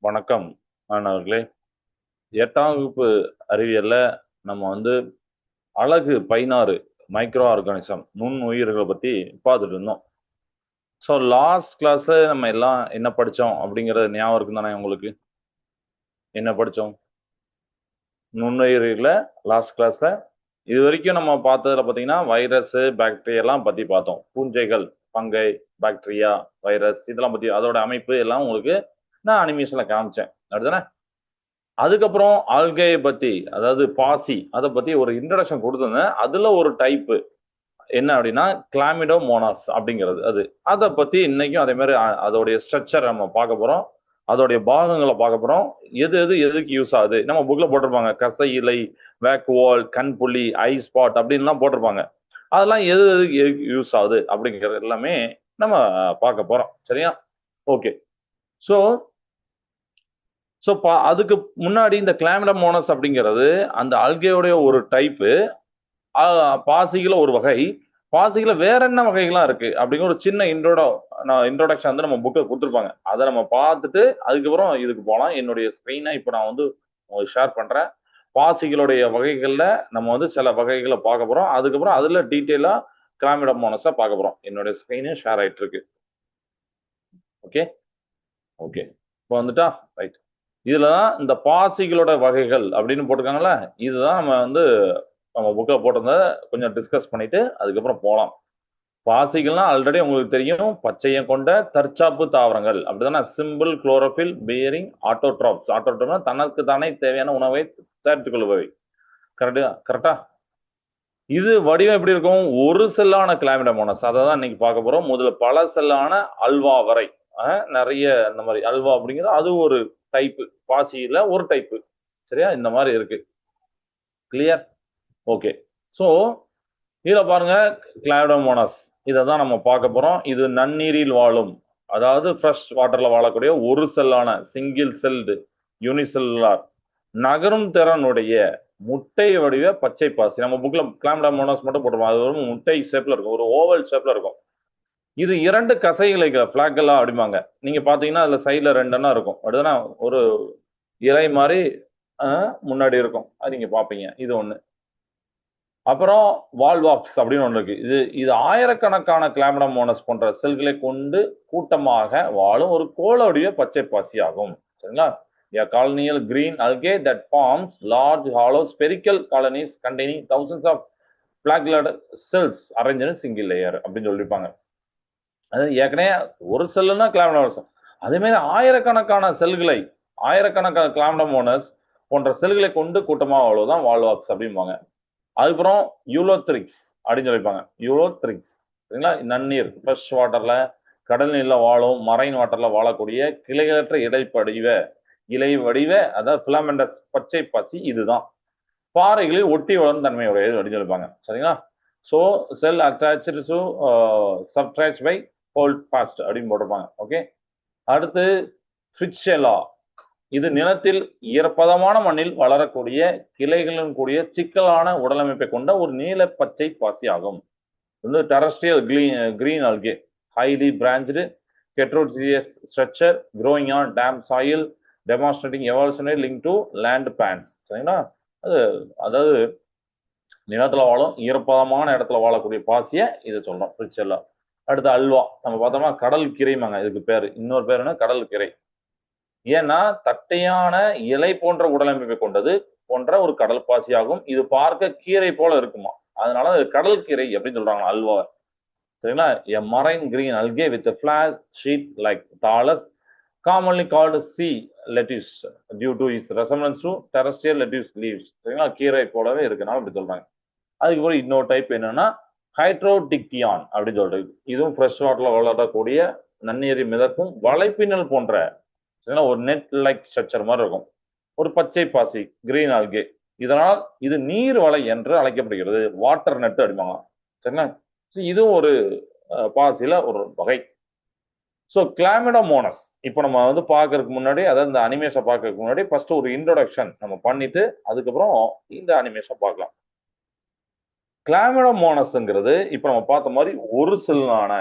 வணக்கம் மாணவர்களே. 8ஆம் வகுப்பு அறிவியல்ல நம்ம அழகு 16 மைக்ரோ ஆர்கானிசம் நுண்ணுயிர்களை பத்தி பார்த்துட்டு இருந்தோம். ஸோ லாஸ்ட் கிளாஸ்ல நம்ம எல்லாம் என்ன படிச்சோம் அப்படிங்கிறது ஞாபகம் இருக்கும் தானே உங்களுக்கு? என்ன படிச்சோம்? நுண்ணுயிரில லாஸ்ட் கிளாஸ்ல இது வரைக்கும் நம்ம பார்த்ததுல பார்த்தீங்கன்னா வைரஸ், பாக்டீரியா எல்லாம் பத்தி பார்த்தோம். பூஞ்சைகள், பங்கை, பாக்டீரியா, வைரஸ் இதெல்லாம் பத்தி அதோட அமைப்பு எல்லாம் உங்களுக்கு நான் அனிமேஷன்ல காமிச்சேன். அப்படிதானே? அதுக்கப்புறம் ஆல்கே பத்தி, அதாவது பாசி, அதை பத்தி ஒரு இன்ட்ரடக்ஷன் கொடுத்திருந்தேன். அதுல ஒரு டைப் என்ன அப்படின்னா கிளாமிடோமோனாஸ் அப்படிங்கிறது. அதை பத்தி இன்னைக்கும் அதே மாதிரி அதோடைய ஸ்ட்ரக்சர் நம்ம பார்க்க போறோம். அதோடைய பாகங்களை பார்க்க போறோம். எது எது எதுக்கு யூஸ் ஆகுது நம்ம புக்ல போட்டிருப்பாங்க. கசை இலை, வேக்வால், கண்புள்ளி, ஐ ஸ்பாட் அப்படின்லாம் போட்டிருப்பாங்க. அதெல்லாம் எது எதுக்கு யூஸ் ஆகுது அப்படிங்கிறது எல்லாமே நம்ம பார்க்க போறோம். சரியா? ஓகே. ஸோ ஸோ அதுக்கு முன்னாடி இந்த கிளாமிடோமோனாஸ் அப்படிங்கிறது அந்த ஆல்கேயோடைய ஒரு டைப்பு. பாசிகள ஒரு வகை. பாசிகள வேற என்ன வகைகள்லாம் இருக்கு அப்படிங்கிற ஒரு சின்ன இன்ட்ரோடக்ஷன் நம்ம புக்ல கொடுத்துருப்பாங்க. அதை நம்ம பார்த்துட்டு அதுக்கப்புறம் இதுக்கு போகலாம். என்னுடைய ஸ்க்ரீனை இப்போ நான் உங்களுக்கு ஷேர் பண்றேன். பாசிகளுடைய வகைகள்ல நம்ம சில வகைகளை பார்க்க போறோம். அதுக்கப்புறம் அதுல டீட்டெயிலா கிளாமிடோமோனாஸா பார்க்க போறோம். என்னுடைய ஸ்க்ரீனும் ஷேர் ஆயிட்டு இருக்கு. ஓகே ஓகே இப்போ வந்துட்டா ரைட். இதுலதான் இந்த பாசிகளோட வகைகள் அப்படின்னு போட்டிருக்காங்கல்ல, இதுதான் நம்ம புக்ல போட்டிருந்தத கொஞ்சம் டிஸ்கஸ் பண்ணிட்டு அதுக்கப்புறம் போலாம். பாசிகள்னா ஆல்ரெடி உங்களுக்கு தெரியும், பச்சையம் கொண்ட தற்சாப்பு தாவரங்கள் அப்படிதானே. Simple chlorophyll bearing autotrophs. ஆட்டோட்ராப்னா தனக்கு தானே தேவையான உணவை தயாரித்துக் கொள்பவை. கரெக்டா கரெக்டா? இது வடிவம் எப்படி இருக்கும்? ஒரு செல்லான கிளாமிடோமோனாஸ் அதை தான் இன்னைக்கு பார்க்க போறோம். முதல்ல பல செல்லான அல்வா வரை நிறைய இந்த மாதிரி அல்வா அப்படிங்கிறது அது ஒரு டைப்பு. பாசியில ஒரு டைப்பு. சரியா? இந்த மாதிரி இருக்கு. கிளியர்? ஓகே. ஸோ இதுல பாருங்க, கிளாமிடோமோனாஸ் இதை தான் நம்ம பார்க்க போறோம். இது நன்னீரில் வாழும், அதாவது ஃப்ரெஷ் வாட்டர்ல வாழக்கூடிய ஒரு செல்லான சிங்கிள் செல்டு யூனிசெல்லுலார் நகரும் திறனுடைய முட்டை வடிவ பச்சை பாசி. நம்ம புக்ல கிளாமிடோமோனாஸ் மட்டும் போட்டுருவோம். அது ஒரு முட்டை ஷேப்ல இருக்கும், ஒரு ஓவல் ஷேப்ல இருக்கும். இது 2 கசைகளை பிளாக்கெல்லா அப்படிம்பாங்க. நீங்க பாத்தீங்கன்னா அதுல சைட்ல 2 எண்ணம் இருக்கும். அப்படிதானே? ஒரு இலை மாதிரி முன்னாடி இருக்கும். அது நீங்க பாப்பீங்க. இது ஒண்ணு. அப்புறம் வால்வாக்ஸ் அப்படின்னு ஒன்று இருக்கு. இது ஆயிரக்கணக்கான கிளாமிடோமோனாஸ் போன்ற செல்களை கொண்டு கூட்டமாக வாழும் ஒரு கோளவடிவ பச்சை பாசி ஆகும். சரிங்களா? A colonial green algae that forms large hollow spherical colonies containing thousands of flagellate cells arranged in a single layer அப்படின்னு சொல்லியிருப்பாங்க. அது ஏற்கனவே ஒரு செல்லுன்னா கிளாமிடோமோனாஸ், அதே மாதிரி ஆயிரக்கணக்கான செல்களை, ஆயிரக்கணக்கான கிளாமிடோமோனாஸ் போன்ற செல்களை கொண்டு கூட்டமாக வாழ்வதுதான் வால்வாக்ஸ் அப்படிம்பாங்க. அதுக்கப்புறம் யூலோத்ரிக்ஸ் அப்படின்னு சொல்லியிருப்பாங்க. யூலோத்ரிக்ஸ் சரிங்களா? நன்னீர் ஃப்ரெஷ் வாட்டர்ல, கடல் நீர்ல வாழும், மரைன் வாட்டர்ல வாழக்கூடிய கிளைகளற்ற இலை வடிவ அதாவது பிலாமெண்டஸ் பச்சை பாசி. இதுதான் பாறைகளில் ஒட்டி வளரும் தன்மையுடையது அப்படின்னு சொல்லியிருப்பாங்க. சரிங்களா? So cell attach to subtract by hold fast அப்படின்னு போட்டிருப்பாங்க. ஓகே. அடுத்து ஃபிட்ஷெலா. இது நிலத்தில் ஈரப்பதமான மண்ணில் வளரக்கூடிய கிளைகளுடன் கூடிய சிக்கலான உடலமைப்பை கொண்ட ஒரு நீல பச்சை பாசி ஆகும். Terrestrial green algae, highly branched heterogeneous structure growing on damp soil demonstrating evolutionary link to land plants. சரிங்களா? அதாவது நிலத்துல வாழும், ஈரப்பதமான இடத்துல வாழக்கூடிய பாசிய இது சொல்றோம் ஃபிட்ஷெல்லா. அடுத்து அல்வா. நம்ம பார்த்தோம்னா கடல் கிரைமாங்க இதுக்கு பேரு. இன்னொரு பேர் என்ன? கடல் கிரை. ஏன்னா தட்டையான இலை போன்ற உடலமைப்பை கொண்டது போன்ற ஒரு கடல் பாசியாகும். இது பார்க்க கீரை போல இருக்குமா, அதனால கடல் கீரை அப்படின்னு சொல்றாங்க அல்வா. சரிங்களா? A marine green algae with a flat sheet like thallus, commonly called sea lettuce due to its resemblance to terrestrial lettuce leaves. சரிங்களா? கீரை போலவே இருக்குனால அப்படி சொல்றாங்க. அதுக்கப்புறம் இன்னொரு டைப் என்னன்னா ஹைட்ரோடிக்டியான் அப்படின்னு சொல்றது. இதுவும் ஃப்ரெஷ் வாட்டர்ல வளரக்கூடிய நன்னீரை மிதக்கும் வலைப்பின்னல் போன்ற ஒரு நெட் லைக் ஸ்ட்ரக்சர் மாதிரி இருக்கும். ஒரு பச்சை பாசி கிரீன் ஆல்கே. இதனால் இது நீர் வலை என்று அழைக்கப்படுகிறது. வாட்டர் நெட் அடிப்பாங்க. சரிங்களா? இதுவும் ஒரு பாசியில ஒரு வகை. ஸோ கிளாமிடோமோனாஸ் இப்போ நம்ம பார்க்கறதுக்கு முன்னாடி, அதாவது இந்த அனிமேஷன் பார்க்கறதுக்கு முன்னாடி ஃபர்ஸ்ட் ஒரு இன்ட்ரோடக்ஷன் நம்ம பண்ணிட்டு அதுக்கப்புறம் இந்த அனிமேஷன் பார்க்கலாம். கிளாமிடோமோனாஸ்ங்கிறது இப்போ நம்ம பார்த்த மாதிரி ஒரு செல்லான,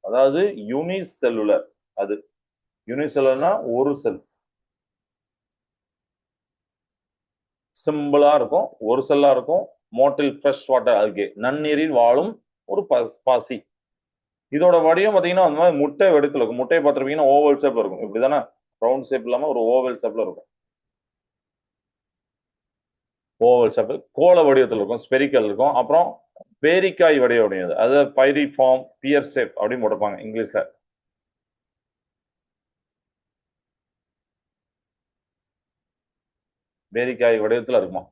அதாவது யூனிசெல்லுலர். அது யூனிசெல்லுலர்னா ஒரு செல். சிம்பிளா இருக்கும், ஒரு செல்லா இருக்கும். மோட்டில் ஃப்ரெஷ் வாட்டர் ஆல்கே, நன்னீரில் வாழும் ஒரு பாசி. இதோட வடிவம் பாத்தீங்கன்னா அந்த மாதிரி முட்டை வடிவத்தில் இருக்கும். முட்டையை பார்த்துருப்பீங்கன்னா ஓவல் ஷேப்ல இருக்கும், இப்படிதானே? ரவுண்ட் ஷேப் இல்லாம ஒரு ஓவல் ஷேப்ல இருக்கும். ஓவல் ஷேப், கோள வடிவத்தில் இருக்கும், ஸ்பெரிக்கல் இருக்கும். அப்புறம் பேரிக்காய் வடிவம் உடையது, அது பைரிஃபார்ம் பியர் ஷேப் அப்படின்னு போட்டிருப்பாங்க இங்கிலீஷ்ல. பேரிக்காய் வடிவத்துல இருக்குமா?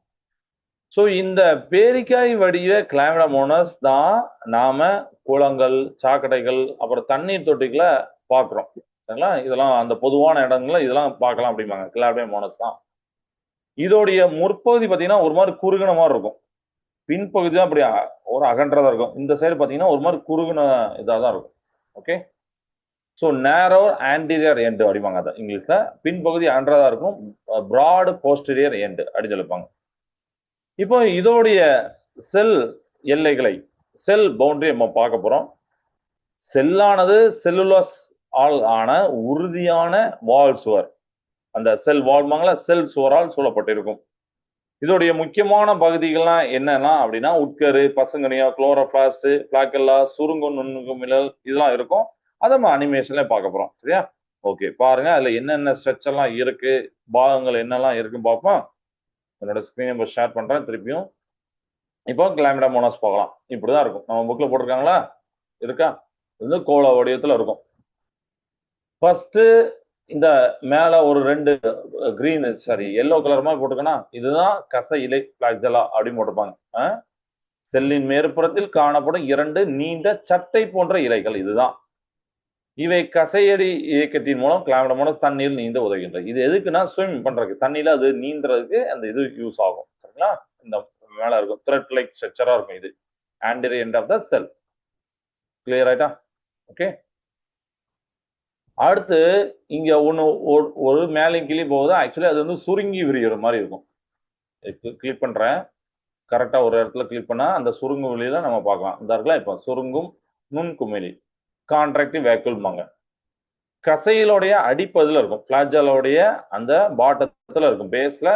சோ இந்த பேரிக்காய் வடிவ கிளாமிடோமோனாஸ் தான் நாம குளங்கள், சாக்கடைகள், அப்புறம் தண்ணீர் தொட்டிகளை பாக்குறோம். சரிங்களா? இதெல்லாம் அந்த பொதுவான இடங்கள்ல இதெல்லாம் பார்க்கலாம் அப்படிம்பாங்க. கிளாமிடோமோனாஸ் தான். இதோடைய முற்பகுதி பாத்தீங்கன்னா ஒரு மாதிரி குறுகின மாதிரி இருக்கும். பின்பகுதி தான் அப்படி ஒரு அகன்றதா இருக்கும். இந்த சைடு பாத்தீங்கன்னா ஒரு மாதிரி குறுகின இதா தான் இருக்கும். ஓகே. ஸோ நேரோ ஆன்டீரியர் எண்ட் அப்படிம்பாங்க அதை இங்கிலீஷ்ல. பின்பகுதி அகன்றதா இருக்கும். பிராட் போஸ்டீரியர் எண்ட் அப்படின்னு சொல்லிப்பாங்க. இப்போ இதோடைய செல் எல்லைகளை, செல் பவுண்டரி நம்ம பார்க்க போறோம். செல்லானது செல்லுலோஸ் ஆல் ஆன உறுதியான வால் சுவர், அந்த செல் வால்மாங்களா, செல் சுவரால் சூழப்பட்டிருக்கும். இதோடைய முக்கியமான பகுதிகள்லாம் என்னன்னா அப்படின்னா உட்கரு, பசுங்கனியா, குளோரோபிளாஸ்ட், பிளாக்கெல்லா, சுருங்கும் நுண்ணுங்குமிழல் இதெல்லாம் இருக்கும். அதை நம்ம அனிமேஷன்ல பார்க்க போறோம். சரியா? ஓகே, பாருங்க அதுல என்னென்ன ஸ்ட்ரக்சர் எல்லாம் இருக்கு, பாகங்கள் என்னெல்லாம் இருக்குன்னு பார்ப்போம். என்னோட ஸ்கிரீன் நம்பர் ஷேர் பண்றேன் திருப்பியும். இப்போ கிளாமிடோமோனாஸ் பார்க்கலாம். இப்படிதான் இருக்கும். நம்ம புக்ல போட்டிருக்காங்களா? இருக்கா? இது கோள வடிவத்துல இருக்கும். ஃபர்ஸ்ட் இந்த மேல ஒரு 2 கிரீன் சாரி எல்லோ கலர் மாதிரி போட்டுக்கனா, இதுதான் கச இலை பிளாக்ஜெலா அப்படின்னு போட்டிருப்பாங்க. செல்லின் மேற்புறத்தில் காணப்படும் 2 நீண்ட சட்டை போன்ற இலைகள் இதுதான். இவை கசையடி இயக்கத்தின் மூலம் கிளாமிடோமோனாஸ் தண்ணீர் நீந்த உதவுகின்றது. இது எதுக்குன்னா ஸ்விம் பண்றதுக்கு, தண்ணியில அது நீந்துறதுக்கு அந்த இது யூஸ் ஆகும். சரிங்களா? இந்த மேல இருக்கும் த்ரெட் லைக் ஸ்ட்ரக்சரா இருக்கும். இது anterior end of the cell. Clear ஆயிட்டா? ஓகே. அடுத்து இங்க ஒண்ணு ஒரு மேலே கிளி போகுது. ஆக்சுவலி அது வந்து சுருங்கி விரிகிற மாதிரி இருக்கும். கிளிக் பண்றேன். கரெக்டா ஒரு இடத்துல கிளிக் பண்ணா அந்த சுருங்கும் வெளியில நம்ம பார்க்கலாம். இந்த இருக்கலாம் இப்போ சுருங்கும் நுண்குமிழி, கான்ட்ராக்டிவ் வேக்குல்மாங்க. கசையிலுடைய அடிப்பகுதியில் இருக்கும், பிளாஜலோடைய அந்த பாட்டத்துல இருக்கும், பேஸ்ல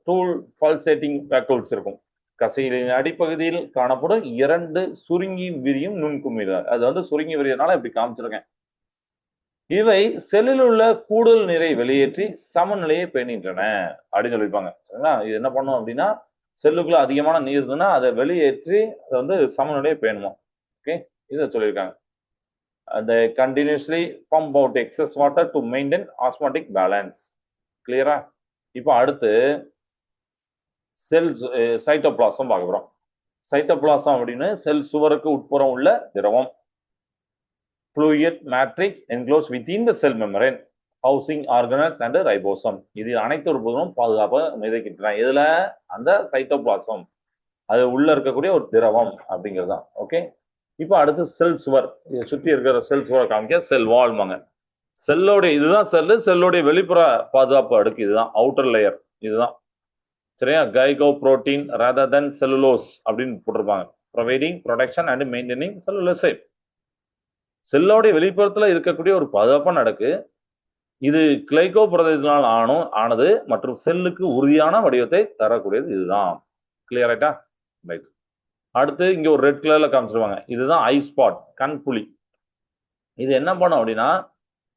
டூல் பல்சேட்டிங் வேக்குல்ஸ் இருக்கும். கசையிலின் அடிப்பகுதியில் காணப்படும் 2 சுருங்கி விரியும் நுண்குமிழி. அது வந்து சுருங்கி விரியனால இப்படி காமிச்சிருக்கேன். இவை செல்லில் உள்ள கூடுதல் நீரை வெளியேற்றி சமநிலையை பேணுகின்றன அப்படின்னு சொல்லியிருப்பாங்க. சரிங்களா? இது என்ன பண்ணும் அப்படின்னா செல்லுக்குள்ள அதிகமான நீர் இருந்ததுன்னா அதை வெளியேற்றி அதை வந்து சமநிலையை பேணுமா. ஓகே, இதை சொல்லியிருக்காங்க. they continuously pump out excess water to maintain osmotic balance. கிளியரா? இப்போ அடுத்து செல் சைட்டோபிளாசம் பார்க்க போறோம். சைட்டோபிளாசம் அப்படின்னு செல் சுவருக்கு உட்புறம் உள்ள திரவம். fluid matrix enclosed within the cell membrane housing organelles and ribosome. இது அனைத்து உறுப்புகளும் பாதுகாப்பாக மிதக்கின்றன. இதுல அந்த சைட்டோபிளாசம் அது உள்ள இருக்கக்கூடிய ஒரு திரவம் அப்படிங்கிறது தான். ஓகே. இப்போ அடுத்து செல் சுவர், இதை சுற்றி இருக்கிற செல் சுவர் காமிக்க செல் வால்மாங்க. செல்லோடைய இதுதான் செல்லு, செல்லோடைய வெளிப்புற பாதுகாப்பு அடுக்கு இதுதான், அவுட்டர் லேயர் இதுதான். சரியா? கைகோ புரோட்டீன் ரதர் தென் செல்லுலோஸ் அப்படின்னு போட்டிருப்பாங்க. Providing protection and maintaining cellular shape. செல்லோடைய வெளிப்புறத்துல இருக்கக்கூடிய ஒரு பாதுகாப்பான அடுக்கு இது கிளைகோ புரதத்தினால் ஆனது மற்றும் செல்லுக்கு உறுதியான வடிவத்தை தரக்கூடியது இதுதான். கிளியர் ஆயிட்டா? ரைட். அடுத்து இங்க ஒரு ரெட் கலர்ல காமிச்சிருவாங்க, இதுதான் ஐ ஸ்பாட், கண் புலி. இது என்ன பண்ணும் அப்படின்னா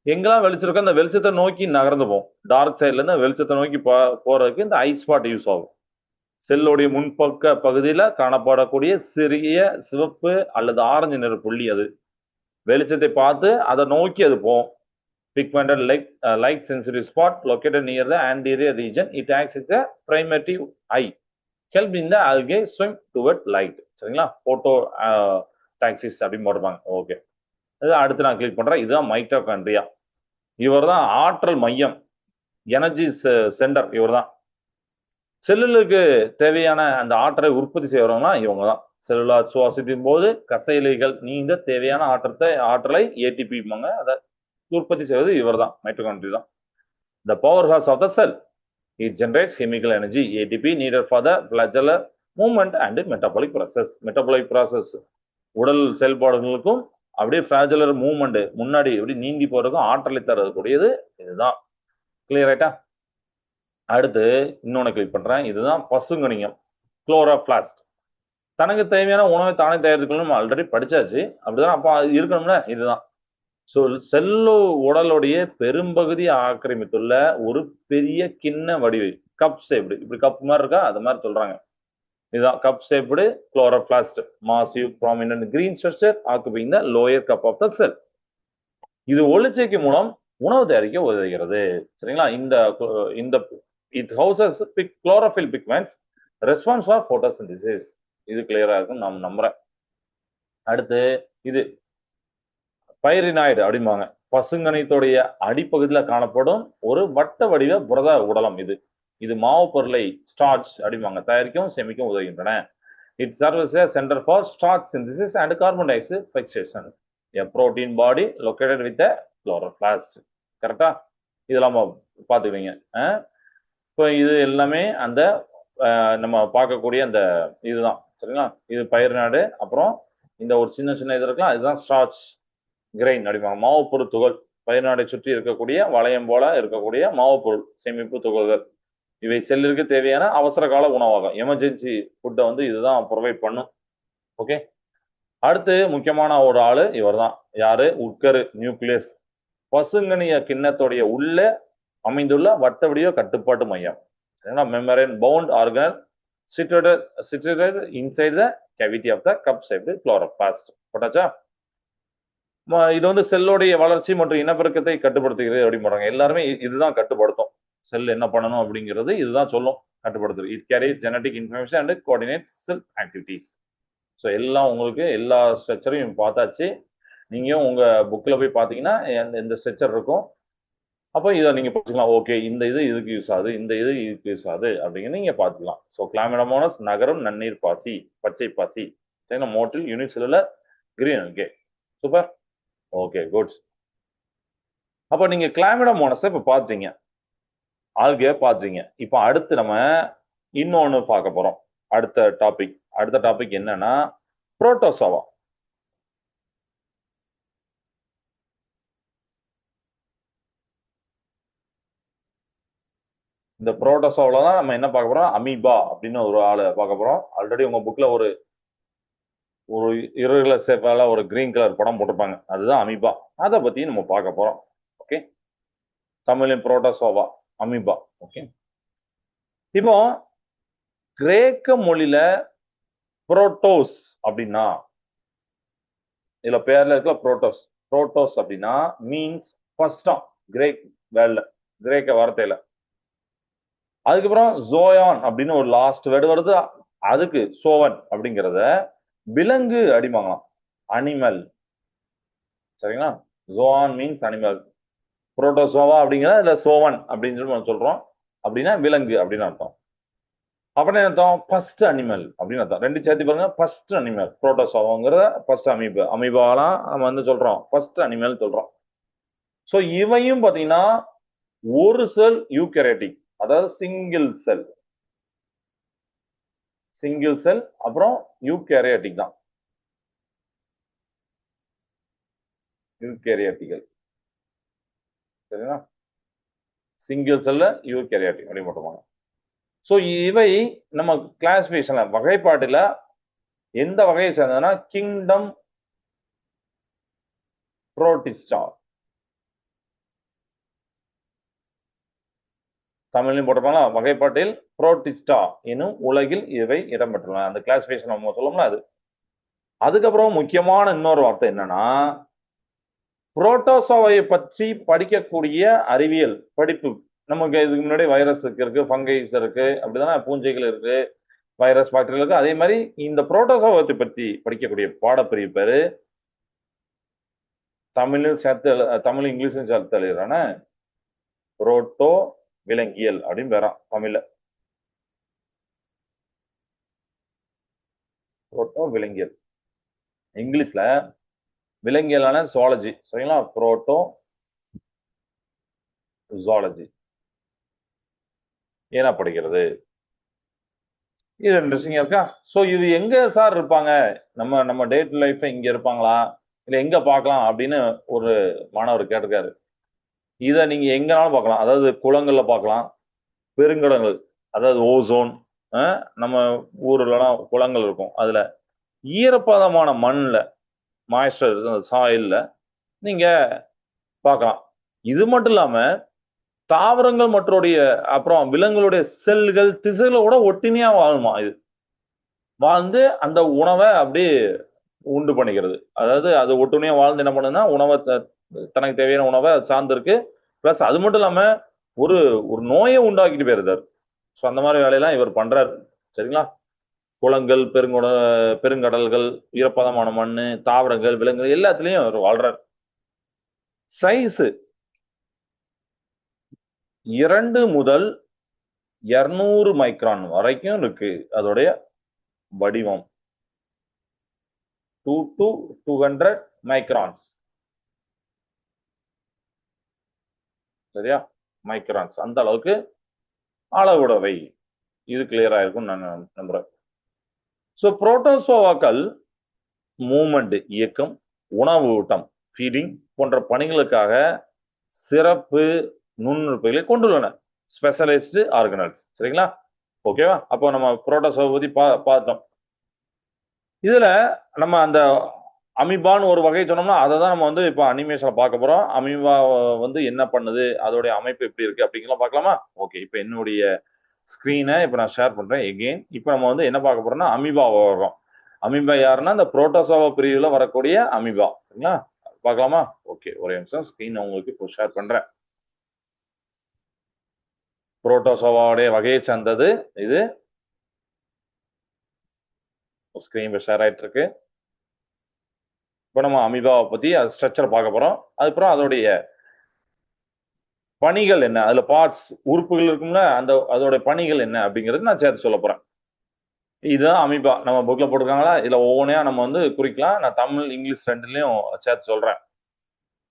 எங்கெல்லாம் வெளிச்சிருக்கோ அந்த வெளிச்சத்தை நோக்கி நகர்ந்து போகும். டார்க் சைட்ல இருந்து வெளிச்சத்தை நோக்கி போறதுக்கு இந்த ஐ ஸ்பாட் யூஸ் ஆகும். செல்லுடைய முன்பக்க பகுதியில காணப்படக்கூடிய சிறிய சிவப்பு அல்லது ஆரஞ்சு நிற புள்ளி, அது வெளிச்சத்தை பார்த்து அதை நோக்கி அது போகும். Pigmented light sensitive spot located near the anterior region. It acts as a primary eye, help in the algae swim toward light. சரிங்களா? போட்டோ டாக்சிஸ் அப்படின்னு போடுவாங்க. ஓகே, இது அடுத்து நான் கிளிக் பண்றேன். இதுதான் மைட்டோகாண்ட்ரியா. இவர் தான் ஆற்றல் மையம், எனர்ஜி சென்டர். இவர் தான் செல்லுலுக்கு தேவையான அந்த ஆற்றலை உற்பத்தி செய்யறவங்க இவங்க தான். செல்லுலார் சுவாசத்தின் போது கசையிலைகள் நீங்க தேவையான ஆற்றலை ஏடிபி அதை உற்பத்தி செய்வது இவர் தான், மைட்டோகாண்ட்ரி தான். The powerhouse of the cell. It generates chemical energy, ATP, needed for the flagellar movement and metabolic process. Metabolic process உடல் செயல்பாடுகளுக்கும் அப்படியே ஃபிளாஜுலர் மூவ்மெண்ட் முன்னாடி எப்படி நீந்தி போறதுக்கும் ஆற்றலை தரக்கூடியது இதுதான். கிளியர் ஆயிட்டா? அடுத்து இன்னொன்னு கிளிக் பண்றேன். இதுதான் பசுங்கணிகம், குளோரோபிளாஸ்ட். தனக்கு தேவையான உணவை தானே தயாரித்துக்கணும் நம்ம ஆல்ரெடி படிச்சாச்சு. அப்படிதான் அப்ப அது இருக்கணும்ல. இதுதான் செல்லு உடலுடைய பெரும்பகுதி ஆக்கிரமித்துள்ள ஒரு பெரிய கிண்ண வடிவு, கப் ஷேப்டு. இப்படி கப் மாதிரி இருக்கா, அது மாதிரி சொல்றாங்க. இதுதான் cup shaped chloroplast, massive prominent green structure occupying the lower cup of the cell. இது ஒளிச்சேர்க்கை மூலம் உணவு தயாரிக்க உதவுகிறது. சரிங்களா? இந்த இந்த it houses chlorophyll pigments responsible for photosynthesis. இது கிளியரா இருக்கும் நான் நம்புறேன். அடுத்து இது பைரினாய்டு அப்படிம்பாங்க. பசுங்கணித்துடைய அடிப்பகுதியில் காணப்படும் ஒரு வட்ட வடிவ புரத உடலம் இது. இது மாவு பொருளை ஸ்டார்ச் அப்படிம்பாங்க தயாரிக்கவும் சேமிக்கவும் உதவுகின்றன. It serves a center for starch synthesis and carbon dioxide fixation. A protein body located with a chloroplast. கரெக்டா? இதெல்லாம் பார்த்துக்குவீங்க. இப்போ இது எல்லாமே அந்த நம்ம பார்க்கக்கூடிய அந்த இதுதான். சரிங்களா? இது பயிர்நாடு. அப்புறம் இந்த ஒரு சின்ன சின்ன இது இருக்கலாம், இதுதான் ஸ்டார்ச் கிரெயின் அப்படிம்பாங்க. மாவு பொருள் துகள். பயிர்நாடை சுற்றி இருக்கக்கூடிய வளையம் போல இருக்கக்கூடிய மாவு பொருள் சேமிப்பு துகள்கள். இவை செல்லிற்கு தேவையான அவசர கால உணவாகும். எமர்ஜென்சி ஃபுட்டை வந்து இதுதான் ப்ரொவைட் பண்ணும். ஓகே. அடுத்து முக்கியமான ஒரு ஆளு இவர் தான். யாரு? உட்கரு நியூக்ளியஸ். பசுங்கணிய கிண்ணத்துடைய உள்ள அமைந்துள்ள வட்ட வடிவ கட்டுப்பாட்டு மையம். Membrane bound organ situated inside the cavity of the cup shaped chloroplast. போட்டாச்சா? இது வந்து செல்லுடைய வளர்ச்சி மற்றும் இனப்பெருக்கத்தை கட்டுப்படுத்துகிறது அப்படின்னு சொல்றாங்க. எல்லாருமே இதுதான் கட்டுப்படுத்தும். செல் என்ன பண்ணணும் அப்படிங்கிறது இதுதான் சொல்லும், கட்டுப்படுத்துது. It carries genetic information and coordinates cell activities. So எல்லாம் உங்களுக்கு எல்லா ஸ்ட்ரக்சரையும் பார்த்தாச்சு. நீங்க உங்க புக்ல போய் பார்த்தீங்கன்னா இந்த ஸ்ட்ரக்சர் இருக்கும். அப்போ இதை நீங்க பார்த்துக்கலாம். ஓகே, இந்த இது இதுக்கு யூஸ் ஆகுது, இந்த இது இதுக்கு யூஸ் ஆகுது அப்படிங்கிறது நீங்க பார்த்துக்கலாம். ஸோ கிளாமிடமோனஸ் நகரும் நன்னீர் பாசி, பச்சை பாசி. சரிங்களா? Motile unicellular green. Okay, super. Okay, good. அப்போ நீங்க கிளாமிடமோனஸை இப்போ பார்த்தீங்க, ஆல்கே பார்த்தீங்க. இப்போ அடுத்து நம்ம இன்னொன்று பார்க்க போறோம். அடுத்த டாபிக் என்னன்னா புரோட்டோசோவா. இந்த புரோட்டோசோவால தான் நம்ம என்ன பார்க்க போறோம்? அமீபா அப்படின்னு ஒரு ஆளை பார்க்க போறோம். ஆல்ரெடி உங்க புக்ல ஒரு இருகலர் சேப்பால ஒரு கிரீன் கலர் படம் போட்டிருப்பாங்க, அதுதான் அமீபா. அதை பத்தி நம்ம பார்க்க போறோம். ஓகே, தமிழின் புரோட்டோசோவா, அமீபா. ஓகே, இப்போ கிரேக்க மொழியில புரோட்டோஸ் அப்படின்னா, இதுல பேர்ல இருக்க புரோட்டோஸ் அப்படின்னா மீன்ஸ் ஃபர்ஸ்டா கிரேக்க வார்த்தையில. அதுக்கப்புறம் ஜோயான் அப்படின்னு ஒரு லாஸ்ட் வேர்டு வருது, அதுக்கு சோவன் அப்படிங்கிறத விலங்கு அடிமாங்களாம், அனிமல். சரிங்களா? ஜோவான் மீன்ஸ் அனிமல். புரோட்டோசோவா அப்படிங்கிறத இல்ல சோவன் அப்படின்னு சொல்லி நம்ம சொல்றோம். அப்படின்னா விலங்கு அப்படின்னு அர்த்தம். அப்படின்னு அர்த்தம் ஃபர்ஸ்ட் அனிமல் அப்படின்னு அர்த்தம். ரெண்டு சேர்த்து பாருங்க. ஃபர்ஸ்ட் அனிமல் புரோட்டோசோவாங்கிறத ஃபர்ஸ்ட் அமீபாலாம் நம்ம வந்து சொல்றோம் ஃபர்ஸ்ட் அனிமல் சொல்றோம். ஸோ இவையும் பாத்தீங்கன்னா ஒரு செல் யூகேரியாட்டிக், அதாவது சிங்கிள் செல். அப்புறம் யூகேரியாட்டிக் தான், யூகேரியாட்டிகள். சரிங்களா? சிங்கிள் செல்ல யூகேரியாட்டிக் அப்படி போட்டுவாங்க. ஸோ இவை நம்ம கிளாசிபிகேஷன்ல வகைப்பாட்டுல எந்த வகையை சேர்ந்ததுன்னா கிங்டம் புரோட்டிஸ்டா. தமிழ்லையும் போட்டிருப்பாங்களா? வகைப்பாட்டில் புரோட்டிஸ்டா எனும் உலகில் இவை இடம்பெற்றுள்ளன. அந்த கிளாசிபிகேஷன் நம்ம சொல்லணும்னா அது. அதுக்கப்புறம் முக்கியமான இன்னொரு வார்த்தை என்னன்னா, புரோட்டோசோவை பற்றி படிக்கக்கூடிய அறிவியல் படிப்பு. நமக்கு இதுக்கு முன்னாடி வைரஸ் இருக்கு, ஃபங்கைஸ் இருக்கு, அப்படிதானே, பூஞ்சைகள் இருக்கு, வைரஸ் பாக்டீரியா இருக்கு. அதே மாதிரி இந்த புரோட்டோசோவத்தை பற்றி படிக்கக்கூடிய பாடப்பிரிவு பேரு தமிழ் இங்கிலீஷும் சேர்த்து எழுதுறான புரோட்டோ விலங்கியல் அப்படின்னு வேறாம் தமிழ்ல. புரோட்டோ விலங்கியல், இங்கிலீஷ்ல விலங்கியலான சுவாலஜி. சரிங்களா? புரோட்டோ ஜுவாலஜி ஏன்னா படிக்கிறது. இது இன்ட்ரெஸ்டிங்கா இருக்கா? ஸோ இது எங்க சார் இருப்பாங்க? நம்ம டே டு லைஃப் இங்க இருப்பாங்களா, இல்ல எங்க பார்க்கலாம் அப்படின்னு ஒரு மாணவர் கேட்டிருக்காரு. இதை நீங்க எங்கனாலும் பார்க்கலாம். அதாவது குளங்கள்ல பார்க்கலாம், பெருங்கடங்கள், அதாவது ஓசோன், நம்ம ஊர்லலாம் குளங்கள் இருக்கும், அதுல ஈரப்பதமான மண்ணில், மாய்ஸ்டர் சாயில்ல நீங்க பார்க்கலாம். இது மட்டும் இல்லாம தாவரங்கள் மற்றோடைய அப்புறம் விலங்குகளுடைய செல்கள் திசுகளோட ஒட்டுமையா வாழுமா இது. வாழ்ந்து அந்த உணவை அப்படியே உண்டு பண்ணிக்கிறது. அதாவது அது ஒட்டுமையா வாழ்ந்து என்ன பண்ணுதுன்னா உணவை தனக்கு தேவையான உணவை சார்ந்து இருக்கு. பிளஸ் அது மட்டும் இல்லாம ஒரு ஒரு நோயை உண்டாக்கிட்டு போயிருந்தார். ஸோ அந்த மாதிரி வேலையெல்லாம் இவர் பண்றாரு. சரிங்களா? குளங்கள், பெருங்கடல்கள், ஈரப்பதமான மண்ணு, தாவரங்கள், விலங்குகள் எல்லாத்துலயும் அவர் வாழ்றார். சைஸ் 2 முதல் 200 மைக்ரான் வரைக்கும் இருக்கு அதோடைய வடிவம். 2 to 200 மைக்ரான்ஸ். சரியா? மைக்ரான்ஸ் அந்த அளவுக்கு அளவுடவை. இது கிளியரா இருக்கும் நான் நம்புறேன். ஸோ புரோட்டோசோவாக்கள் மூமெண்ட் இயக்கம், உணவு ஊட்டம் ஃபீடிங் போன்ற பணிகளுக்காக சிறப்பு நுண்ணுறுப்புகளை கொண்டுள்ளன. Specialised organelles. சரிங்களா? ஓகேவா? அப்போ நம்ம புரோட்டோசோவா பத்தி பார்த்தோம். இதுல நம்ம அந்த அமீபான்னு ஒரு வகை சொன்னோம்னா அதை தான் நம்ம வந்து இப்போ அனிமேஷன்ல பார்க்க போறோம். அமீபா வந்து என்ன பண்ணுது, அதோடைய அமைப்பு எப்படி இருக்கு அப்படிங்கலாம் பார்க்கலாமா? ஓகே, இப்போ என்னுடைய ஸ்கிரீனை இப்போ நான் ஷேர் பண்றேன் எகெயின். இப்போ நம்ம வந்து என்ன பார்க்க போறோம்னா அமீபா வரோம். அமீபா யாருன்னா இந்த புரோட்டோசோவா பிரிவுல வரக்கூடிய அமீபா. சரிங்களா? பார்க்கலாமா? ஓகே, ஒரே நிமிஷம் ஸ்கிரீன் உங்களுக்கு இப்போ ஷேர் பண்றேன். புரோட்டோசோவாவுடைய வகையை சேர்ந்தது இது. ஸ்கிரீன் ஷேர் ஆயிட்டு இருக்கு. இப்போ நம்ம அமீபாவை பத்தி அது ஸ்ட்ரக்சர் பார்க்க போறோம். அதுக்கப்புறம் அதோடைய பணிகள் என்ன, அதுல பார்ட்ஸ் உறுப்புகள் இருக்கும்ல, அந்த அதோட பணிகள் என்ன அப்படிங்கிறது நான் சேர்த்து சொல்ல போறேன். இதுதான் அமீபா. நம்ம புக்ல போட்டிருக்காங்களா, இதுல ஒவ்வொன்றையா நம்ம வந்து குறிக்கலாம். நான் தமிழ் இங்கிலீஷ் ரெண்டுலயும் சேர்த்து சொல்றேன்.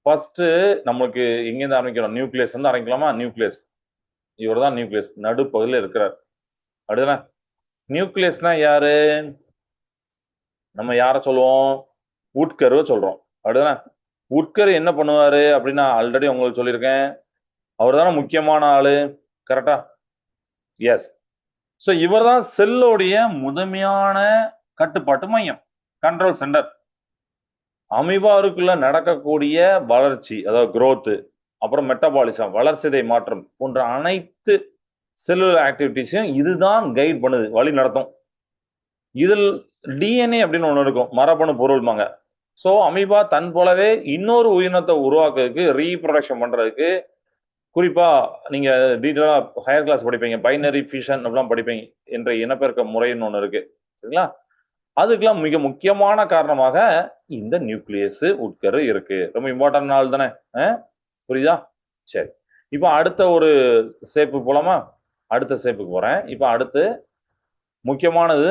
ஃபர்ஸ்ட் நம்மளுக்கு எங்கேருந்து ஆரம்பிக்கிறோம்? நியூக்ளியஸ் வந்து ஆரம்பிக்கலாமா? நியூக்ளியஸ், இவர் தான் நியூக்ளியஸ், நடுப்பகுதியில் இருக்கிறார். அடுத்தனா நியூக்ளியஸ்னா யாரு? நம்ம யார சொல்லுவோம்? உட்கருவை சொல்றோம். அடுத்தனா உட்கரு என்ன பண்ணுவாரு அப்படின்னா ஆல்ரெடி உங்களுக்கு சொல்லியிருக்கேன், அவர் தானே முக்கியமான ஆளு. கரெக்டா? எஸ். ஸோ இவர் தான் செல்லோடைய முதன்மையான கட்டுப்பாட்டு மையம், கண்ட்ரோல் சென்டர். அமீபாருக்குள்ள நடக்கக்கூடிய வளர்ச்சி, அதாவது growth, அப்புறம் மெட்டபாலிசம், வளர்சிதை மாற்றம் போன்ற அனைத்து செல்லுலர் ஆக்டிவிட்டிஸையும் இதுதான் கைட் பண்ணுது, வழி நடத்தும். இதில் டிஎன்ஏ அப்படின்னு ஒன்று இருக்கும், மரபணு பொருள்மாங்க. ஸோ அமீபா தன் போலவே இன்னொரு உயிரினத்தை உருவாக்குறதுக்கு, ரீப்ரொடக்ஷன் பண்றதுக்கு, குறிப்பா நீங்க டீட்டெயிலா ஹையர் கிளாஸ் படிப்பீங்க, பைனரி ஃபிஷன் அப்படிலாம் படிப்பீங்க, என்ற இனப்பெருக்க முறைன்னு ஒன்று இருக்கு. சரிங்களா? அதுக்கெல்லாம் மிக முக்கியமான காரணமாக இந்த நியூக்ளியஸ் உட்கரு இருக்கு. ரொம்ப இம்பார்ட்டன்ட் நாள் தானே. புரியுதா? சரி, இப்போ அடுத்த ஒரு சேப்பு போலாமா? அடுத்த சேப்புக்கு போறேன். இப்போ அடுத்து முக்கியமானது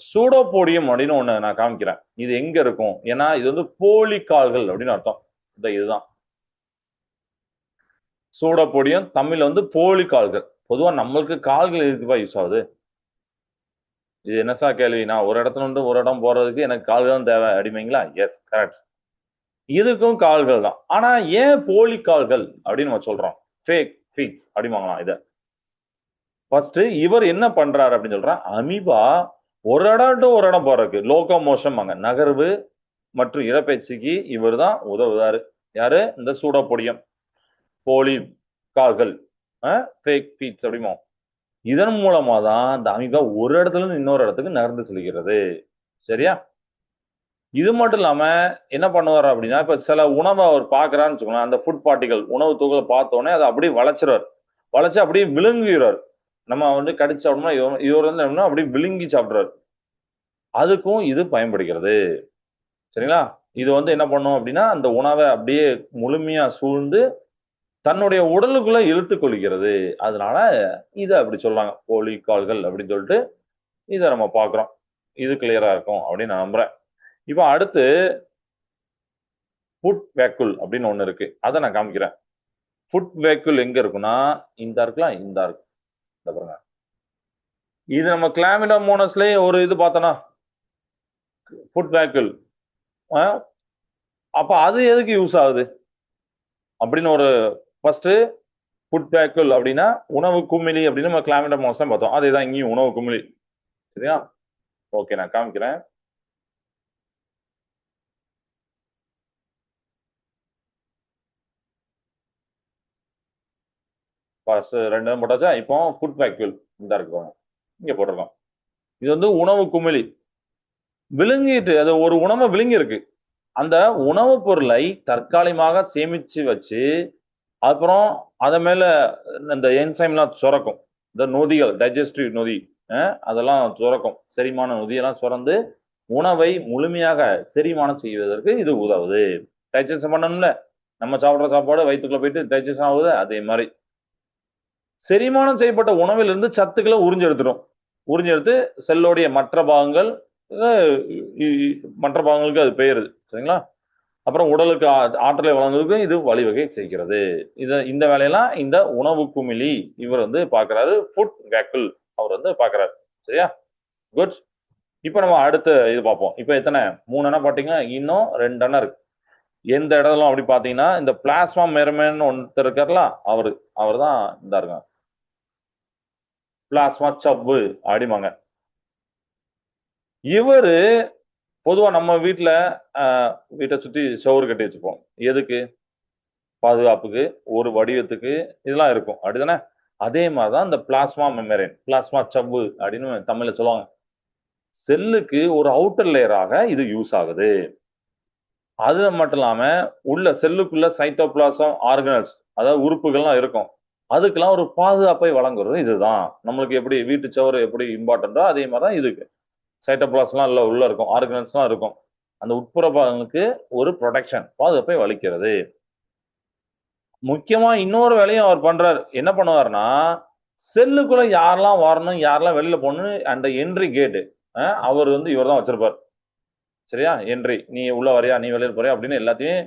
சூடோபோடியம் அப்படின்னு ஒண்ணு நான் காமிக்கிறேன். இது எங்க இருக்கும்? ஏன்னா இது வந்து போலிக்கால்கள் அப்படின்னு அர்த்தம். இதுதான் சூடோபோடியம். தமிழ்ல வந்து போலிக்கால்கள். பொதுவா நம்மளுக்கு கால்கள் எதுக்குப்பா யூஸ் ஆகுது? இது என்ன சார் கேள்வி? நான் ஒரு இடத்துல இருந்து ஒரு இடம் போறதுக்கு எனக்கு கால்கள் தான் தேவை அப்படிமீங்களா? S, correct. இதுக்கும் கால்கள் தான். ஆனா ஏன் போலி கால்கள் அப்படின்னு நம்ம சொல்றோம்? ஃபேக் ஃபீட்ஸ் அப்படிமாங்களாம் இத. ஃபர்ஸ்ட் இவர் என்ன பண்றாரு அப்படின்னு சொல்றான், அமீபா ஒரு இடம் டு ஒரு இடம் போறதுக்கு லோகோமோஷன், நகர்வு மற்றும் இடப்பெயர்ச்சிக்கு இவர் தான் உதவுதாரு. யாரு? இந்த சூடோபோடியம். போலி கால்கள், ஃபேக் ஃபீட்ஸ் அப்படிமோ. இதன் மூலமா தான் இந்த அமீபா ஒரு இடத்துல இருந்து இன்னொரு இடத்துக்கு நகர்ந்து செல்கிறது. சரியா? இது மட்டும் இல்லாம என்ன பண்ணுவார் அப்படின்னா, இப்ப சில உணவை அவர் பாக்குறான்னு வச்சுக்கோங்களேன், அந்த ஃபுட் பார்ட்டிகள், உணவு துகளை பார்த்தோன்னே அதை அப்படியே வளைச்சிருவார். வளைச்சு அப்படியே விழுங்குகிறார். நம்ம வந்து கடிச்சு சாப்பிடணும்னா இவர் வந்து என்ன அப்படியே விழுங்கி சாப்பிடுறாரு. அதுக்கும் இது பயன்படுகிறது. சரிங்களா? இது வந்து என்ன பண்ணும் அப்படின்னா, அந்த உணவை அப்படியே முழுமையா சூழ்ந்து தன்னுடைய உடலுக்குள்ள இழுத்துக் கொள்கிறது. அதனால இதை அப்படி சொல்றாங்க, போலி கால்கள் அப்படின்னு சொல்லிட்டு இதை நம்ம பார்க்கிறோம். இது கிளியரா இருக்கும் அப்படின்னு நான் நம்புறேன். இப்போ அடுத்து ஃபுட் வேக்குல் அப்படின்னு ஒண்ணு இருக்கு, அதை நான் காமிக்கிறேன். ஃபுட் வேக்குல் எங்க இருக்குன்னா இந்த இருக்கலாம், இந்த இருக்கு, இந்த பாருங்க. இது நம்ம கிளாமிடோமோனஸ்லயே ஒரு இது பார்த்தோம்னா ஃபுட் வேக்குல். அப்ப அது எதுக்கு யூஸ் ஆகுது அப்படின்னு ஒரு ஃபர்ஸ்ட் ஃபுட் வேக்குல் அப்படின்னா உணவு குமிழி அப்படின்னு நம்ம கிளாமிடர் மவுஸ் தான் பார்த்தோம். அதே தான் இங்கேயும் உணவு குமிழி. சரியா? ஓகே, நான் காமிக்கிறேன். ரெண்டு போட்டாச்சா? இப்போ ஃபுட் வேக்குல் இந்த இருக்குவாங்க, இங்க போட்டிருக்கோம். இது வந்து உணவு குமிழி. விழுங்கிட்டு அது ஒரு உணவை விழுங்கி இருக்கு. அந்த உணவுப் பொருளை தற்காலிகமாக சேமிச்சு வச்சு அப்புறம் அத மேல இந்த என்சைம்லாம் சுரக்கும். இந்த நொதிகள், டைஜஸ்டிவ் நொதி அதெல்லாம் சுரக்கும். செரிமான நொதியெல்லாம் சுரந்து உணவை முழுமையாக செரிமானம் செய்வதற்கு இது உதவுது. டைஜஸ்ட் பண்ணணும்ல, நம்ம சாப்பிடுற சாப்பாடு வயிற்றுக்குள்ள போயிட்டு டைஜஸ்ட் ஆகுது. அதே மாதிரி செரிமானம் செய்யப்பட்ட உணவிலிருந்து சத்துக்களை உறிஞ்செடுத்துடும். உறிஞ்செடுத்து செல்லோடைய மற்ற பாகங்கள் மற்ற பாகங்களுக்கு அது பெயருது. சரிங்களா? அப்புறம் உடலுக்கு ஆற்றலை வழங்குவதற்கு இது வழிவகை செய்கிறது. இந்த வேலையெல்லாம் இந்த உணவு குமிழி இவர் வந்து பாக்குறாரு. ஃபுட் வேக்குல் அவர் வந்து பாக்குறாரு. சரியா? குட். இப்ப நம்ம அடுத்த இது பார்ப்போம். இப்ப எத்தனை 3 எண்ணம் பாத்தீங்கன்னா இன்னும் 2 எண்ணம் இருக்கு. எந்த இடத்துல அப்படி பாத்தீங்கன்னா இந்த பிளாஸ்மா மெர்மன் ஒருத்தர் இருக்காருல, அவர் தான் இந்த இருக்காங்க பிளாஸ்மா சப்பு அப்படிமாங்க. இவரு பொதுவா நம்ம வீட்டை சுத்தி சவுறு கட்டி வச்சுப்போம். எதுக்கு? பாதுகாப்புக்கு, ஒரு வடிவத்துக்கு இதெல்லாம் இருக்கும். அப்படிதானே? அதே மாதிரிதான் இந்த பிளாஸ்மா மெம்பரேன், பிளாஸ்மா சவ்வு அப்படின்னு தமிழ்ல சொல்லுவாங்க. செல்லுக்கு ஒரு அவுட்டர் லேயராக இது யூஸ் ஆகுது. அது மட்டும் இல்லாம உள்ள செல்லுக்குள்ள சைட்டோபிளாசம் ஆர்கனல்ஸ், அதாவது உறுப்புகள்லாம் இருக்கும். அதுக்கெல்லாம் ஒரு பாதுகாப்பை வழங்குறது இதுதான். நம்மளுக்கு எப்படி வீட்டு சவறு எப்படி இம்பார்ட்டன்டோ அதே மாதிரிதான் இதுக்கு. சைட்டோபிளாஸ்லாம் உள்ள இருக்கும், ஆர்கனல்ஸ்லாம் இருக்கும். அந்த உட்புற பாகங்களுக்கு ஒரு ப்ரொடெக்ஷன், பாதுகாப்பை அளிக்கிறது. முக்கியமா இன்னொரு வேலையும் அவர் பண்றாரு. என்ன பண்ணுவாருன்னா, செல்லுக்குள்ள யாரெல்லாம் வரணும், யாரெல்லாம் வெளியில போகணும்னு அந்த என்ட்ரி கேட் அவர் வந்து இவர் தான் வச்சிருப்பார். சரியா? என்ட்ரி, நீ உள்ள வரியா, நீ வெளியில போறியா அப்படின்னு எல்லாத்தையும்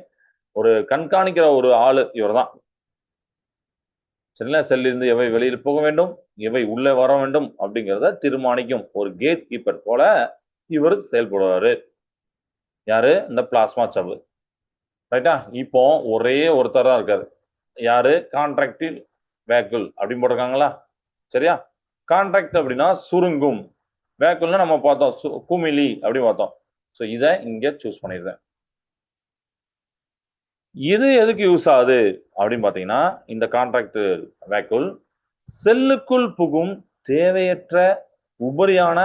ஒரு கண்காணிக்கிற ஒரு ஆளு இவர் தான். சரிங்களா? செல்லிருந்து எவை வெளியில் போக வேண்டும், எவை உள்ளே வர வேண்டும் அப்படிங்கிறத தீர்மானிக்கும் ஒரு கேட் கீப்பர் போல இவர் செயல்படுவாரு. யாரு? இந்த பிளாஸ்மா சவ்வு. ரைட்டா? இப்போ ஒரே ஒருத்தர் தான் இருக்காரு. யாரு? கான்ட்ராக்டில் வேக்குல் அப்படின்னு போட்டிருக்காங்களா? சரியா? கான்ட்ராக்ட் அப்படின்னா சுருங்கும், வேக்குல்னா நம்ம பார்த்தோம் குமிழி அப்படி பார்த்தோம். ஸோ இதை இங்க சூஸ் பண்ணிடுறேன். இது எதுக்கு யூஸ் ஆகுது அப்படின்னு பாத்தீங்கன்னா, இந்த கான்ட்ராக்ட் வேக்குல் செல்லுக்குள் புகும் தேவையற்ற உபரியான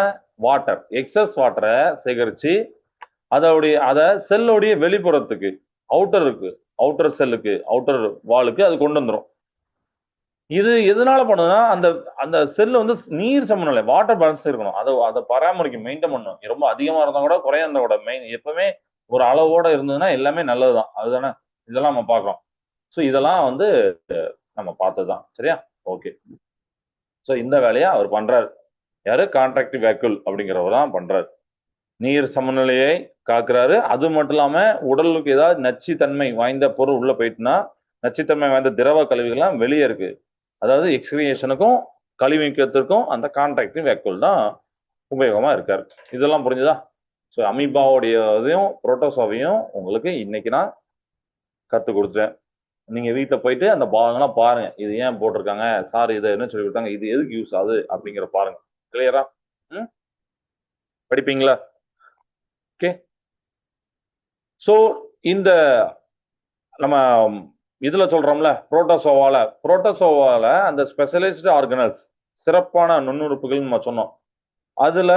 வாட்டர், எக்ஸஸ் வாட்டரை சேகரிச்சு அத செல்லுடைய வெளிப்புறத்துக்கு, அவுட்டர் செல்லுக்கு, அவுட்டர் வாலுக்கு அது கொண்டு வந்துடும். இது எதனால பண்ணுதுன்னா அந்த அந்த செல் வந்து நீர் சமநிலை, வாட்டர் பேலன்ஸ் இருக்கணும். அதை பராமரிக்கும், மெயின்டைன் பண்ணணும். ரொம்ப அதிகமா இருந்தா கூட குறையா இருந்தா கூட எப்பவுமே ஒரு அளவோட இருந்ததுன்னா எல்லாமே நல்லதுதான். அதுதானே இதெல்லாம் நம்ம பார்க்கிறோம். ஸோ இதெல்லாம் வந்து நம்ம பார்த்ததுதான். சரியா? ஓகே. ஸோ இந்த வேலையை அவர் பண்றாரு. யாரு? கான்ட்ராக்டிவ் வேக்குல் அப்படிங்கிறவர் தான் பண்றாரு. நீர் சமநிலையை காக்குறாரு. அது மட்டும் இல்லாம உடலுக்கு ஏதாவது நச்சுத்தன்மை வாய்ந்த பொருள் உள்ள போயிட்டுனா, நச்சுத்தன்மை வாய்ந்த திரவ கழிவுகள்லாம் வெளியே இருக்கு. அதாவது எக்ஸ்கிரியேஷனுக்கும் கழிவு நீக்கத்திற்கும் அந்த கான்ட்ராக்டிவ் வேக்குல் தான் உபயோகமா இருக்காரு. இதெல்லாம் புரிஞ்சுதா? ஸோ அமீபாவுடைய இதையும் புரோட்டோசோவையும் உங்களுக்கு இன்னைக்கு நான் கற்றுக் கொடுத்தேன். நீங்க வீட்டில் போயிட்டு அந்த பாகங்கள்லாம் பாருங்க. இது ஏன் போட்டிருக்காங்க, சார் இதை என்ன சொல்லி கொடுத்தாங்க, இது எதுக்கு யூஸ் ஆகுது அப்படிங்கிற பாருங்க. கிளியரா? படிப்பீங்களா? ஓகே. ஸோ இந்த நம்ம இதுல சொல்றோம்ல புரோட்டோசோவால அந்த ஸ்பெஷலைஸ்டு ஆர்கனல்ஸ், சிறப்பான நுண்ணுறுப்புகள் நம்ம சொன்னோம். அதுல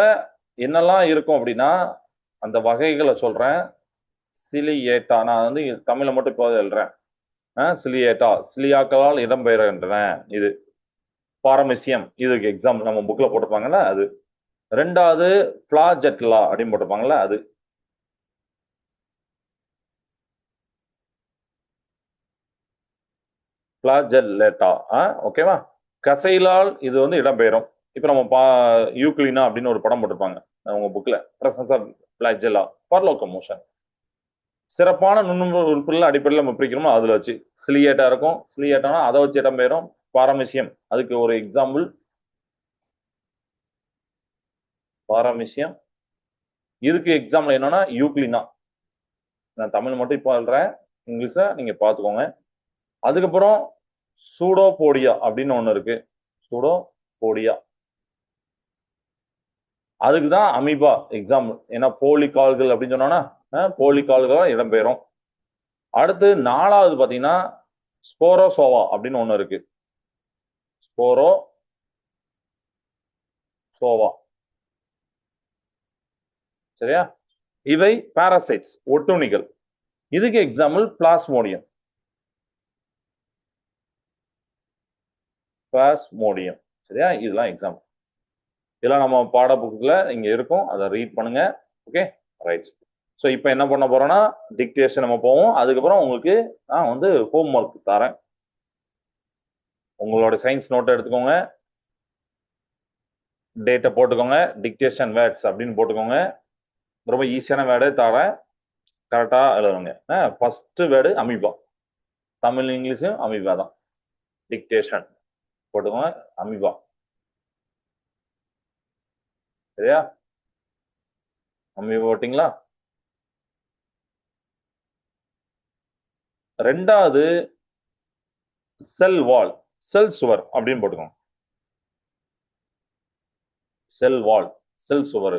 என்னெல்லாம் இருக்கும் அப்படின்னா அந்த வகைகளை சொல்றேன். சிலியேட்டா, நான் வந்து தமிழ்ல மட்டும் இப்போ எழுதுறேன். சிலியேட்டா, சிலியாக்களால் இடம்பெயர்கின்றன. இது பாரமிசியம், இதுக்கு எக்ஸாம் நம்ம புக்ல போட்டிருப்பாங்கல்ல அது. ரெண்டாவது பிளாஜெட்லா அப்படின்னு போட்டிருப்பாங்கல்ல அது. பிளாஜெல்லேட்டா, ஓகேவா? கசைலால் இது வந்து இடம்பெயரும். இப்ப நம்ம யூக்ளினா அப்படின்னு ஒரு படம் போட்டிருப்பாங்க உங்க புக்ல, பிரசன்ஸ் ஆஃப் பிளாஜெல்லா ஃபார் லோகோமோஷன். சிறப்பான உறுப்புகள் அடிப்படையில் நம்ம பிரிக்கிறோமோ அதுல வச்சு சிலியேட்டா இருக்கும். சிலியேட்டானா அதை வச்சு இடம்பெயரும். பாரமிசியம் அதுக்கு ஒரு எக்ஸாம்பிள். பாரமிசியம் இதுக்கு எக்ஸாம்பிள் என்னன்னா யூக்ளினா. நான் தமிழ் மட்டும் இப்போ எழுதுறேன், இங்கிலீஷை நீங்க பார்த்துக்கோங்க. அதுக்கப்புறம் சூடோபோடியா அப்படின்னு ஒண்ணு இருக்கு. சூடோபோடியா, அதுக்குதான் அமீபா எக்ஸாம்பிள். ஏன்னா போலி கால்கள் அப்படின்னு சொன்னோம்னா போலி கால்கள் இடம்பெறும். அடுத்து 4வது பாத்தீங்கன்னா ஸ்போரோசோவா அப்படின்னு ஒண்ணு இருக்கு. ஸ்போரோசோவா, சரியா? இவை பாராசைட்ஸ், ஒட்டுண்ணிகள். இதுக்கு எக்ஸாம்பிள் பிளாஸ்மோடியம். பிளாஸ்மோடியம், சரியா? இதெல்லாம் எக்ஸாம்பிள். இதெல்லாம் நம்ம பாட புக்குல இங்க இருக்கும், அதை ரீட் பண்ணுங்க. Okay, right. ஸோ இப்போ என்ன பண்ண போறோம்னா டிக்டேஷன் நம்ம போவோம். அதுக்கப்புறம் உங்களுக்கு நான் வந்து ஹோம் ஒர்க் தரேன். உங்களோட சயின்ஸ் நோட்டை எடுத்துக்கோங்க, டேட்டை போட்டுக்கோங்க, டிக்டேஷன் வேர்ட்ஸ் அப்படின்னு போட்டுக்கோங்க. ரொம்ப ஈஸியான வேர்டே தரேன், கரெக்டா எழுதுங்க. ஃபர்ஸ்ட் வேர்டு அமீபா, தமிழ் இங்கிலீஷும் அமீபா தான். டிக்டேஷன் போட்டுக்கோங்க, அமீபா, சரியா? அமீபா போட்டிங்களா? 2வது செல் வால், செல் சுவர் அப்படின்னு போட்டுக்கோங்க. செல் வால், செல் சுவர்.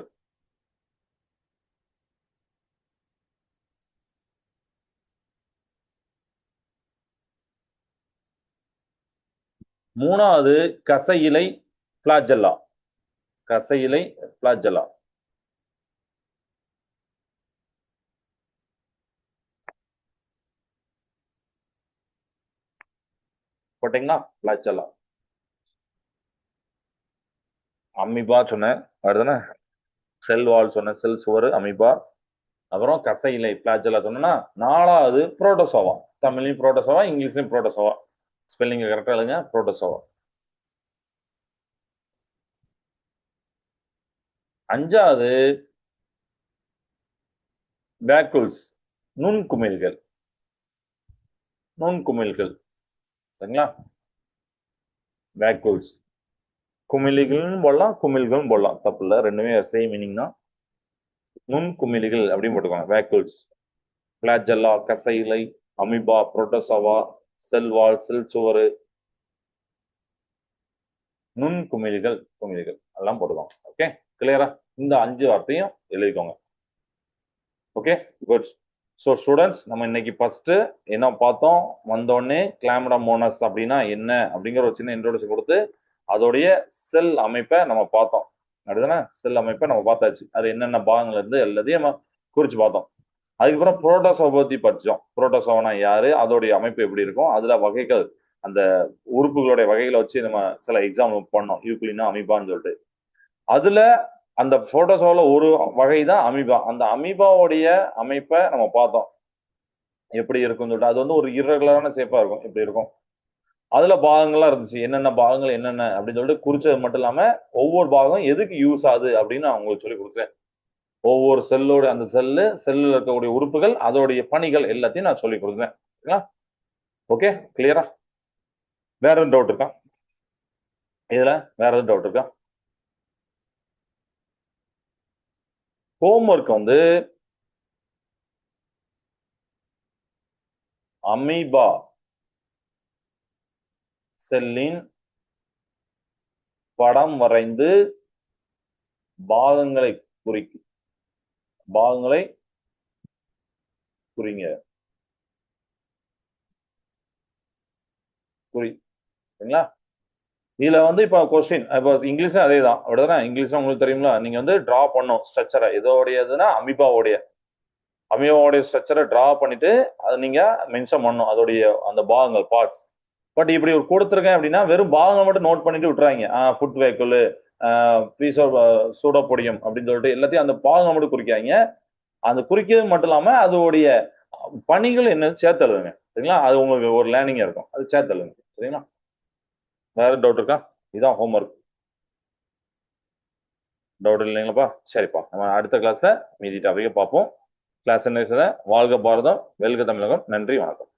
3வது கசையிலை பிளாஜெல்லா, கசையிலை பிளாஜெல்லா. போட்டீங்களா? பிளாஜெல்லா. அமீபா சொன்னேன், அடுத்தானே செல் வால் சொன்னேன், செல் சுவர் அமீபா. அப்புறம் கசையிலை பிளாஜெல்லா சொன்னா. 4வது புரோட்டோசோவா, தமிழ்லையும் புரோட்டோசோவா, இங்கிலீஷ்லயும் புரோட்டோசோவா. ஸ்பெல்லிங் கரெக்டா எழுதுங்க, புரோட்டோசோவா. 5வது வேக்குல்ஸ், நுண்குமிழ்கள், நுண்குமிழ்கள், சரிங்களா? வேக்குல்ஸ், குமிழிகளும் போடலாம், குமிழ்களும் போடலாம், தப்பு இல்லை, ரெண்டுமே சேம் மீனிங் தான். நுண்குமிழிகள் அப்படின்னு போட்டுக்கோங்க, வேக்குல்ஸ். பிளாஜெல்லா, கசையிலை, அமீபா, புரோட்டோசோவா, செல் வால், செல் சுவர், நுண்குமிழிகள், குமிழிகள் எல்லாம் போட்டுக்கோங்க. ஓகே, கிளியரா? இந்த 5 வார்த்தையும் எழுதிக்கோங்க. Okay, good. ஸோ ஸ்டூடெண்ட்ஸ், நம்ம இன்னைக்கு ஃபர்ஸ்ட் என்ன பார்த்தோம்? வந்தோடனே கிளாமிடோமோனாஸ் அப்படின்னா என்ன அப்படிங்கிற ஒரு சின்ன இன்ட்ரோடக்ஷன் கொடுத்து அதோடைய செல் அமைப்பை நம்ம பார்த்தோம். அடுத்தானே செல் அமைப்பை நம்ம பார்த்தாச்சு. அது என்னென்ன பாகங்கள் இருந்து எல்லாத்தையும் நம்ம குறிச்சு பார்த்தோம். அதுக்கப்புறம் புரோட்டோசோவா பத்தி படிச்சோம். புரோட்டோசோவானா யாரு, அதோடைய அமைப்பு எப்படி இருக்கும், அதுல வகைகள், அந்த உறுப்புகளுடைய வகைகளை வச்சு நம்ம சில எக்ஸாம் பண்ணோம், யூக்ளினா அமீபான்னு சொல்லிட்டு. அதுல அந்த புரோட்டோசோவால ஒரு வகை தான் அமீபா. அந்த அமீபாவுடைய அமைப்பை நம்ம பார்த்தோம், எப்படி இருக்கும்னு சொல்லிட்டு. அது வந்து ஒரு இரகுலரான ஷேப்பா இருக்கும், இப்படி இருக்கும். அதுல பாகங்கள்லாம் இருந்துச்சு, என்னென்ன பாகங்கள் என்னென்ன அப்படின்னு சொல்லிட்டு குறிச்சது மட்டும் இல்லாம ஒவ்வொரு பாகம் எதுக்கு யூஸ் ஆகுது அப்படின்னு நான் உங்களுக்கு சொல்லி கொடுக்குறேன். ஒவ்வொரு செல்லோட, அந்த செல்லுல இருக்கக்கூடிய உறுப்புகள், அதோடைய பணிகள் எல்லாத்தையும் நான் சொல்லி கொடுக்குறேன். ஓகே, கிளியரா? வேற எதுவும் டவுட் இருக்கா இதுல? வேற எதுவும் டவுட் இருக்கா? ஹோம்ஒர்க் வந்து அமீபா செல்லின் படம் வரைந்து பாகங்களை பாகங்களை குறிங்க. சரிங்களா? இதுல வந்து இப்ப கொஸ்டின், இப்போ இங்கிலீஷ்ல அதே தான், அப்படிதானே? இங்கிலீஷ்ல உங்களுக்கு தெரியுங்களா? நீங்க வந்து டிரா பண்ணும் ஸ்ட்ரக்சரை, இதோடையதுன்னா அமீபாவுடைய ஸ்ட்ரக்சரை டிரா பண்ணிட்டு அதை நீங்க மென்ஷன் பண்ணும், அதோடைய அந்த பாகங்கள், பார்ட்ஸ். பட் இப்படி ஒரு கொடுத்துருக்கேன் அப்படின்னா வெறும் பாகங்கள் மட்டும் நோட் பண்ணிட்டு விட்டுறாங்க. ஃபுட் வேக்குல், பீசோ, சூடோபோடியம் அப்படின்னு சொல்லிட்டு எல்லாத்தையும் அந்த பாகங்கள் மட்டும் குறிக்காங்க. அந்த குறிக்கிறது மட்டும் இல்லாம அதோடைய பணிகள் என்ன சேர்த்து எழுதுங்க, சரிங்களா? அது உங்களுக்கு ஒரு லேர்னிங்கா இருக்கும், அது சேர்த்து எழுதுங்க, சரிங்களா? வேற டவுட் இருக்கா? இதுதான் ஹோம்ஒர்க். டவுட் இல்லைங்களாப்பா? சரிப்பா, நம்ம அடுத்த கிளாஸ்ல மீதி டாபிக்கை பார்ப்போம். கிளாஸ் என்ன? வாழ்க பாரதம், வெல்க தமிழகம். நன்றி, வணக்கம்.